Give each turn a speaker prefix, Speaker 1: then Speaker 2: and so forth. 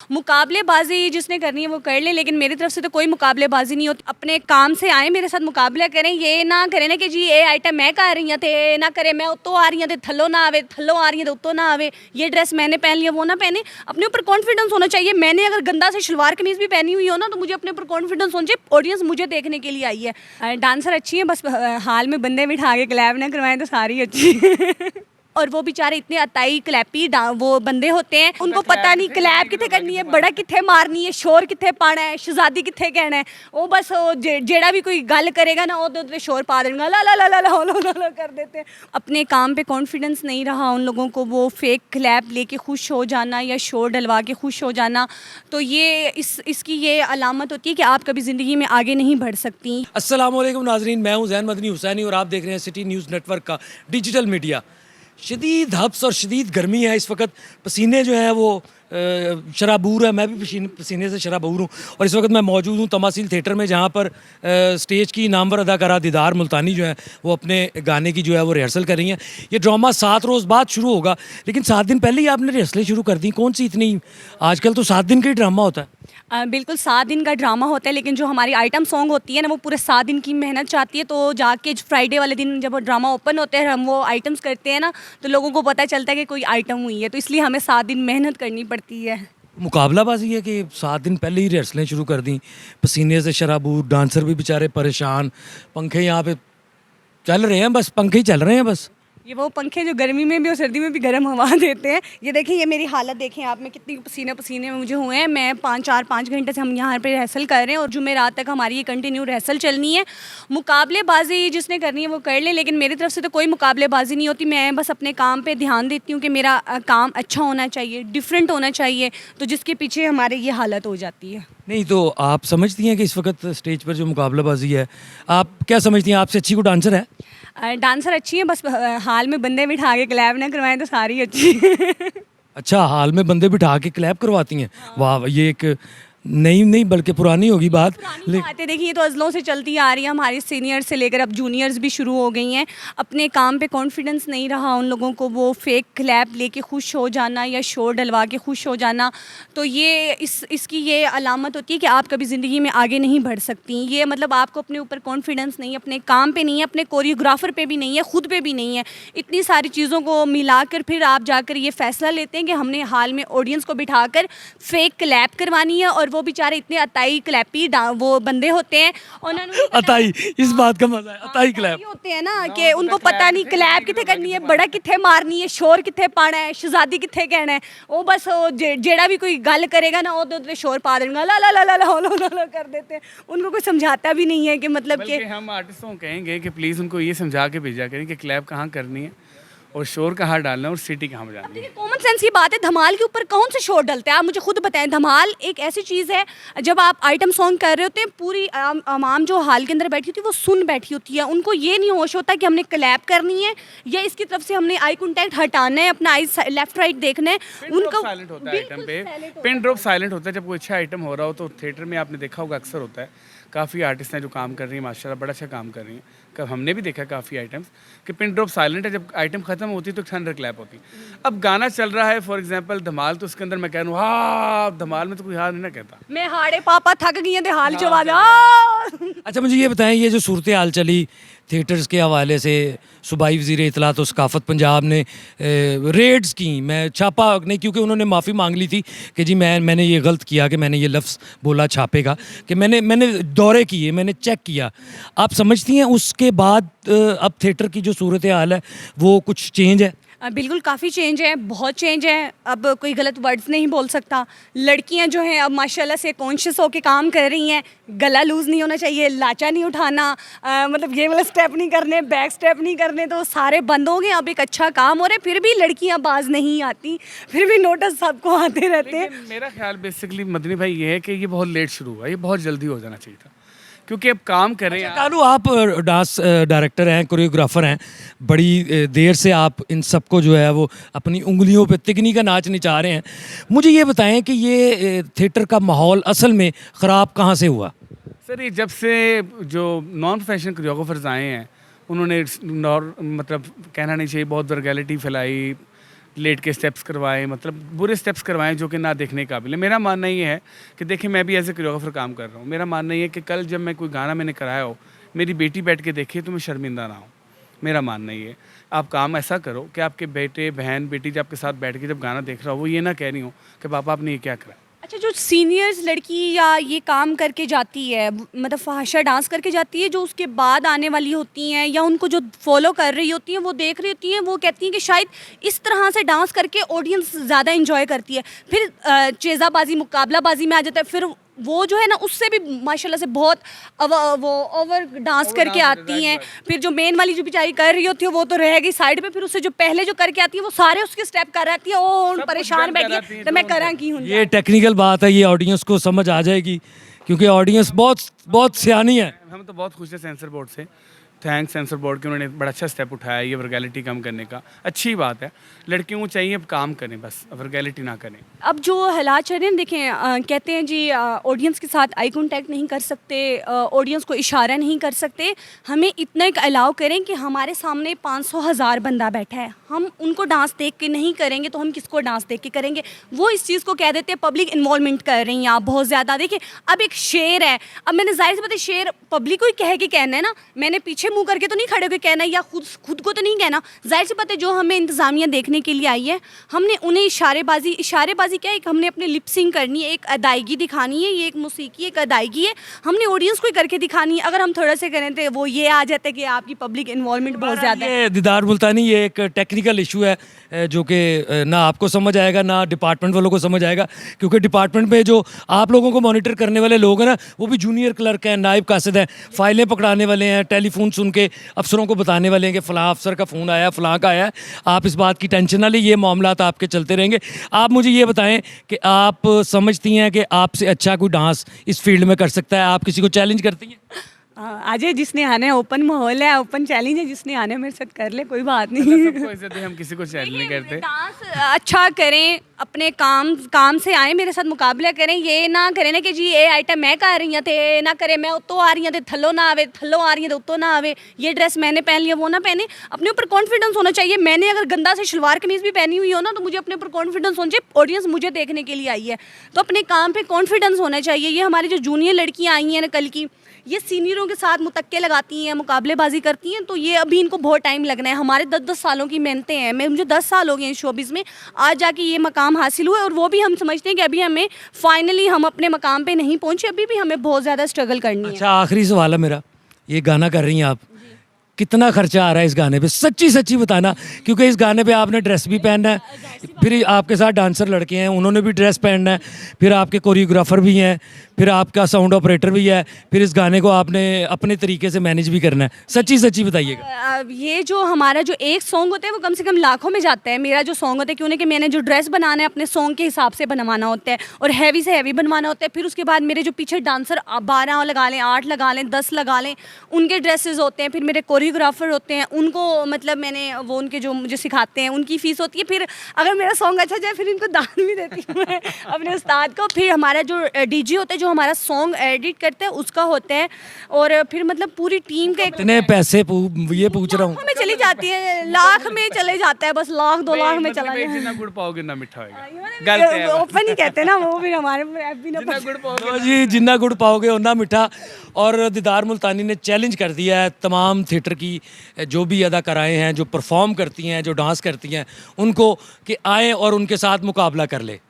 Speaker 1: मुकाबलेबाजी जिसने करनी है वो कर ले, लेकिन मेरी तरफ से तो कोई मुकाबलेबाजी नहीं होती। अपने काम से आए, मेरे साथ मुकाबला करें, ये ना करें ना कि जी ये आइटम मैं कर रही हूँ, ये ना करें मैं उत्तों आ रही हूँ, थल्लों ना आवे, थल्लों आ रही है तो उत्तों ना आवे, ये ड्रेस मैंने पहन लिया वो ना पहने। अपने ऊपर कॉन्फिडेंस होना चाहिए। मैंने अगर गंदा से शलवार कमीज़ भी पहनी हुई हो ना, तो मुझे अपने ऊपर कॉन्फिडेंस होना चाहिए। ऑडियंस मुझे देखने के लिए आई है। डांसर अच्छी है, बस हाल में बंदे बिठा के क्लैप ना करवाएं तो सारी अच्छी है। और वो बेचारे इतने अताई क्लैपी वो बंदे होते हैं, उनको पता नहीं क्लैप कितने करनी है, बड़ा कितने मारनी है, शोर कितने पाना है, शहजादी कितने कहना है। वो बस जेड़ा भी कोई गल करेगा ना वो शोर पा देगा, ला ला ला ला ला ला ला कर देते हैं। अपने काम पे कॉन्फिडेंस नहीं रहा उन लोगों को, वो फेक क्लैप लेके खुश हो जाना या शोर डलवा के खुश हो जाना, तो ये इसकी ये अलामत होती है कि आप कभी ज़िंदगी में आगे नहीं बढ़ सकती।
Speaker 2: अस्सलाम वालेकुम नाजरीन, मैं हूं जैन मदनी हुसैनी और आप देख रहे हैं सिटी न्यूज़ नेटवर्क का डिजिटल मीडिया। शदीद हब्स और शदीद गर्मी है इस वक्त। पसीने जो है वो शराबूर है, मैं भी पसीने से शराबूर हूँ। और इस वक्त मैं मौजूद हूँ तमासील थिएटर में, जहाँ पर स्टेज की नामवर अदाकारा दीदार मुल्तानी जो है वो अपने गाने की जो है वो रिहर्सल कर रही हैं। ये ड्रामा 7 रोज़ बाद शुरू होगा, लेकिन 7 दिन पहले ही आपने रिहर्सलें शुरू कर दी। कौन सी इतनी, आजकल तो 7 दिन का ही ड्रामा होता है।
Speaker 1: बिल्कुल 7 दिन का ड्रामा होता है, लेकिन जो हमारी आइटम सॉन्ग होती है ना, वो पूरे 7 दिन की मेहनत चाहती है। तो जाके फ्राइडे वाले दिन जब वो ड्रामा ओपन होते हैं, हम वो आइटम्स करते हैं ना, तो लोगों को पता चलता है कि कोई आइटम हुई है, तो इसलिए हमें 7 दिन मेहनत करनी पड़ती है।
Speaker 2: मुकाबलाबाजी है कि 7 दिन पहले ही रिहर्सलें शुरू कर दी, पसीने से शराबूर, डांसर भी बेचारे परेशान, पंखे यहाँ पे चल रहे हैं, बस पंखे ही चल रहे हैं बस।
Speaker 1: ये वो पंखे जो गर्मी में भी और सर्दी में भी गर्म हवा देते हैं। ये देखिए, ये मेरी हालत देखें आप, मैं कितनी पसीने पसीने में मुझे हुए हैं। मैं 5 घंटे से हम यहाँ पे रिहर्सल कर रहे हैं और जुमेरात तक हमारी ये कंटिन्यू रिहर्सल चलनी है। मुकाबलेबाजी जिसने करनी है वो कर ले, लेकिन मेरी तरफ से तो कोई मुकाबलेबाजी नहीं होती। मैं बस अपने काम पर ध्यान देती हूँ कि मेरा काम अच्छा होना चाहिए, डिफरेंट होना चाहिए, तो जिसके पीछे हमारे ये हालत हो जाती है।
Speaker 2: नहीं तो आप समझती हैं कि इस वक्त स्टेज पर जो मुकाबलाबाजी है, आप क्या समझती हैं, आपसे अच्छी कोई डांसर है?
Speaker 1: डांसर अच्छी है, बस हाल में बंदे बिठा के क्लैप ना करवाएं तो सारी अच्छी है।
Speaker 2: अच्छा, हाल में बंदे बिठा के क्लैप करवाती हैं? वाह, ये एक नई नहीं बल्कि पुरानी होगी बात।
Speaker 1: बातें देखिए तो अज़लों से चलती आ रही है, हमारे सीनियर से लेकर अब जूनियर्स भी शुरू हो गई हैं। अपने काम पे कॉन्फिडेंस नहीं रहा उन लोगों को, वो फेक क्लैप लेके खुश हो जाना या शोर डलवा के खुश हो जाना, तो ये इसकी ये अलामत होती है कि आप कभी ज़िंदगी में आगे नहीं बढ़ सकती। ये मतलब आपको अपने ऊपर कॉन्फिडेंस नहीं है, अपने काम पर नहीं है, अपने कोरियोग्राफर पर भी नहीं है, खुद पर भी नहीं है। इतनी सारी चीज़ों को मिला कर फिर आप जाकर ये फ़ैसला लेते हैं कि हमने हाल में ऑडियंस को बिठा कर फेक क्लैप करवानी है। और वो बेचारे इतने अताई क्लैपी वो बंदे होते हैं, उन्होंने
Speaker 2: अताई, इस बात का मजा है, अताई क्लैप
Speaker 1: होते हैं ना कि उनको पता नहीं क्लैप कितने करनी है, बड़ा कितने मारनी है, शोर कितने पाना है, शहजादी कितने कहना है। वो बस जेड़ा भी कोई गल करेगा ना वो शोर पा देगा, ला ला ला ला ला कर देते हैं। उनको कोई समझाता भी नहीं है कि मतलब कि
Speaker 3: हम आर्टिस्टों को कहेंगे कि प्लीज़ उनको ये समझा के भेजा करें कि क्लैप कहाँ करनी है और शोर कहाँ डालना है और सिटी कहाँ बजानी है।
Speaker 1: कॉमन सेंस की बात है, धमाल के ऊपर कौन सा शोर डलता है? आप मुझे खुद बताएं। धमाल एक ऐसी चीज़ है, जब आप आइटम सॉन्ग कर रहे होते हैं, पूरी आवाम जो हाल के अंदर बैठी होती है वो सुन बैठी होती है। उनको ये नहीं होश होता कि हमने क्लैप करनी है या इसकी तरफ से हमने आई कॉन्टैक्ट हटाना है, अपना आई लेफ्ट राइट देखना है। उनको
Speaker 3: साइलेंट होता है आइटम पे, पिन ड्रॉप साइलेंट होता है जब कोई अच्छा आइटम हो रहा हो। तो थिएटर में आपने देखा होगा अक्सर होता है, काफ़ी आर्टिस्ट हैं जो काम कर रही हैं, माशाल्लाह बड़ा अच्छा काम कर रही हैं। कब हमने भी देखा काफ़ी आइटम्स कि पिन ड्रॉप साइलेंट है, जब आइटम खत्म होती है तो थंडर क्लैप होती है। अब गाना चल रहा है फॉर एग्जांपल धमाल, तो उसके अंदर मैं कह रहा हूँ हाँ, धमाल में तो कोई हाँ नहीं ना कहता।
Speaker 1: मैं हाड़े पापा थक गई हैं हाल जवा।
Speaker 2: अच्छा, मुझे ये बताएं, ये जो सूरत हाल चली थिएटर्स के हवाले से, सूबाई वज़ीर इत्तलात और सकाफ़त पंजाब ने रेड्स की, मैं छापा नहीं क्योंकि उन्होंने माफ़ी मांग ली थी कि जी मैंने ये गलत किया कि मैंने ये लफ्ज़ बोला छापे का, कि मैंने दौरे किए, मैंने चेक किया। आप समझती हैं उसके बाद अब थिएटर की जो सूरत हाल है वो कुछ चेंज है?
Speaker 1: बिल्कुल काफ़ी चेंज है, बहुत चेंज है। अब कोई गलत वर्ड्स नहीं बोल सकता। लड़कियां जो हैं अब माशाल्लाह से कॉन्शियस होकर काम कर रही हैं। गला लूज़ नहीं होना चाहिए, लाचा नहीं उठाना, मतलब ये वाला स्टेप नहीं करने, बैक स्टेप नहीं करने, तो सारे बंद हो गए। अब एक अच्छा काम हो रहा है, फिर भी लड़कियां बाज नहीं आती, फिर भी नोटिस सबको आते रहते हैं।
Speaker 3: मेरा ख्याल बेसिकली मदनी भाई ये है कि ये बहुत लेट शुरू हुआ, ये बहुत जल्दी हो जाना चाहिए था, क्योंकि अब काम करें।
Speaker 2: कानू, आप डांस डायरेक्टर हैं, कोरियोग्राफर हैं, बड़ी देर से आप इन सबको जो है वो अपनी उंगलियों पे तिगनी का नाच नचा रहे हैं। मुझे ये बताएं कि ये थिएटर का माहौल असल में ख़राब कहाँ से हुआ?
Speaker 3: सर ये जब से जो नॉन प्रोफेशनल कोरियोग्राफर्स आए हैं, उन्होंने मतलब कहना नहीं चाहिए, बहुत वर्गैलिटी फैलाई, लेट के स्टेप्स करवाएं, मतलब बुरे स्टेप्स करवाएं जो कि ना देखने के काबिल है। मेरा मानना ये है कि देखिए मैं भी एज ए कोरियोग्राफर काम कर रहा हूँ। मेरा मानना ये है कि कल जब मैं कोई गाना मैंने कराया हो, मेरी बेटी बैठ के देखे तो मैं शर्मिंदा ना हूँ। मेरा मानना ये है आप काम ऐसा करो कि आपके बेटे बहन बेटी जब आपके साथ बैठ के जब गाना देख रहा हो वो ये ना कह रही हो कि पापा आपने ये क्या करा।
Speaker 1: अच्छा, जो सीनियर्स लड़की या ये काम करके जाती है, मतलब फहाशा डांस करके जाती है, जो उसके बाद आने वाली होती हैं या उनको जो फॉलो कर रही होती हैं वो देख रही होती हैं, वो कहती हैं कि शायद इस तरह से डांस करके ऑडियंस ज़्यादा इंजॉय करती है, फिर चेज़ाबाजी मुकाबलाबाजी में आ जाता है, फिर वो जो है ना उससे भी माशाल्लाह से बहुत वो ओवर डांस करके आती हैं। फिर जो मेन वाली जो बेचारी कर रही होती है वो तो रहेगी साइड पे, फिर उससे जो पहले जो करके आती है वो सारे उसके स्टेप कर आती है, ओ परेशान बैठी है तो मैं करा की हूँ।
Speaker 2: ये टेक्निकल बात है, ये ऑडियंस को समझ आ जाएगी क्योंकि ऑडियंस बहुत बहुत सियानी है।
Speaker 3: हम तो बहुत खुश है सेंसर बोर्ड से, थैंक्स सेंसर बोर्ड के, उन्होंने बड़ा अच्छा स्टेप उठाया ये वर्गैलिटी कम करने का। अच्छी बात है, लड़कियों को चाहिए अब काम करें, बस वर्गैलिटी ना करें।
Speaker 1: अब जो हालात चल रहे हैं देखें, कहते हैं जी ऑडियंस के साथ आई कांटेक्ट नहीं कर सकते, ऑडियंस को इशारा नहीं कर सकते, हमें इतना एक अलाउ करें कि हमारे सामने 500,000 बंदा बैठा है, हम उनको डांस देख के नहीं करेंगे तो हम किसको डांस देख के करेंगे। वो इस चीज़ को कह देते हैं पब्लिक इन्वॉल्वमेंट कर रही हैं आप बहुत ज़्यादा। देखिए अब एक शेर है, अब मैंने जाहिर सी बात है शेर पब्लिक को ही कह के कहना है ना, मैंने पीछे मुंह करके तो नहीं खड़े होकर कहना या खुद को तो नहीं कहना। जाहिर सी बात है जो हमें इंतज़ामिया देखने के लिए आई है, हमने उन्हें इशारेबाजी क्या है, एक हमने अपने लिपसिंग करनी है, एक अदायगी दिखानी है, ये एक मौसीकी एक अदायगी है, हमने ऑडियंस को ही करके दिखानी है। अगर हम थोड़ा से करें तो वो ये आ जाता है कि आपकी पब्लिक इन्वॉल्वमेंट बहुत ज़्यादा है।
Speaker 2: ये दीदार मुल्तानी ये एक टेक्निकल इशू है जो कि ना आपको समझ आएगा ना डिपार्टमेंट वालों को समझ आएगा, क्योंकि डिपार्टमेंट में जो आप लोगों को मॉनिटर करने वाले लोग हैं ना वो भी जूनियर क्लर्क हैं, नायब कासिद हैं, फाइलें पकड़ाने वाले हैं, टेलीफोन सुन के अफसरों को बताने वाले हैं कि फ़लाँ अफसर का फ़ोन आया, फ़लाँ का आया है। आप इस बात की टेंशन ना लें, ये मामलात आपके चलते रहेंगे। आप मुझे ये बताएं कि आप समझती हैं कि आपसे अच्छा कोई डांस इस फील्ड में कर सकता है? आप किसी को चैलेंज करती हैं?
Speaker 1: अजय जिसने आना है, ओपन माहौल है, ओपन चैलेंज है, जिसने आना है मेरे साथ कर ले, कोई बात नहीं।
Speaker 3: सबको इज्जत है, हम किसी को चैलेंज नहीं करते।
Speaker 1: डांस अच्छा करें, अपने काम से आए, मेरे साथ मुकाबला करें, ये ना करें ना कि जी ये आइटम मैं कर रही हूँ तो ना करें, मैं उत्तों आ रही हूँ तो थल्लों ना आवे, थल्लों आ रही है तो उत्तों ना आवे, ये ड्रेस मैंने पहन लिया वो ना पहने। अपने ऊपर कॉन्फिडेंस होना चाहिए। मैंने अगर गंदा से शलवार कमीज़ भी पहनी हुई हो ना तो मुझे अपने ऊपर कॉन्फिडेंस होना चाहिए, ऑडियंस मुझे देखने के लिए आई है तो अपने काम पर कॉन्फिडेंस होना चाहिए। ये हमारी जो जूनियर लड़कियाँ आई हैं ना कल की, ये सीनियरों के साथ मुतक्के लगाती हैं, मुकाबलेबाजी करती हैं, तो ये अभी इनको बहुत टाइम लगना है। हमारे 10-10 सालों की मेहनतें हैं, मुझे 10 साल हो गए हैं शोबिज़ में, आज जाके ये मकाम हासिल हुआ है। और वो भी हम समझते हैं कि अभी हमें फाइनली हम अपने मकाम पे नहीं पहुंचे, अभी भी हमें बहुत ज़्यादा स्ट्रगल करनी है।
Speaker 2: अच्छा, आखिरी सवाल है मेरा, ये गाना कर रही हैं आप, कितना खर्चा आ रहा है इस गाने पे? सच्ची सच्ची बताना, क्योंकि इस गाने पे आपने ड्रेस भी पहनना है, फिर आपके साथ डांसर लड़के हैं उन्होंने भी ड्रेस पहनना है, फिर आपके कोरियोग्राफर भी हैं, फिर आपका साउंड ऑपरेटर भी है, फिर इस गाने को आपने अपने तरीके से मैनेज भी करना है। सच्ची सच्ची बताइएगा।
Speaker 1: ये जो हमारा जो एक सॉन्ग होता है वो कम से कम लाखों में जाता है। मेरा जो सॉन्ग होता है क्यों ना कि मैंने जो ड्रेस बनाना है अपने सॉन्ग के हिसाब से बनवाना होता है और हैवी से हैवी बनवाना होता है। फिर उसके बाद मेरे जो पीछे डांसर 12 लगा लें, 8 लगा लें, 10 लगा लें, उनके ड्रेसेस होते हैं। फिर मेरे कोरियोग्राफर होते हैं, उनको मतलब मैंने वो उनके जो मुझे सिखाते हैं उनकी फ़ीस होती है। फिर अगर मेरा सॉन्ग अच्छा जाए फिर इनको दान भी देती हूँ मैं अपने उस्ताद को। फिर हमारा जो डीजे होता है जो हमारा सॉन्ग एडिट करता है उसका होता है। और फिर मतलब पूरी टीम का
Speaker 2: इतने पैसे ये पूछ रहा हूँ
Speaker 1: में चली जाती है, लाख में चले जाता है, बस लाख 2 लाख में चला जाता है।
Speaker 3: जितना गुड़ पाओगे ना मिठा होगा,
Speaker 1: ओपन ही कहते हैं ना, वो भी हमारे भी ना
Speaker 3: जितना गुड़ पाओगे
Speaker 2: लो जी, जितना गुड़ पाओगे उतना मीठा। और दीदार मुल्तानी ने चैलेंज कर दिया है तमाम थिएटर की जो भी अदाकाराएँ हैं, जो परफॉर्म करती हैं, जो डांस करती हैं, उनको कि आएँ और उनके साथ मुकाबला कर ले।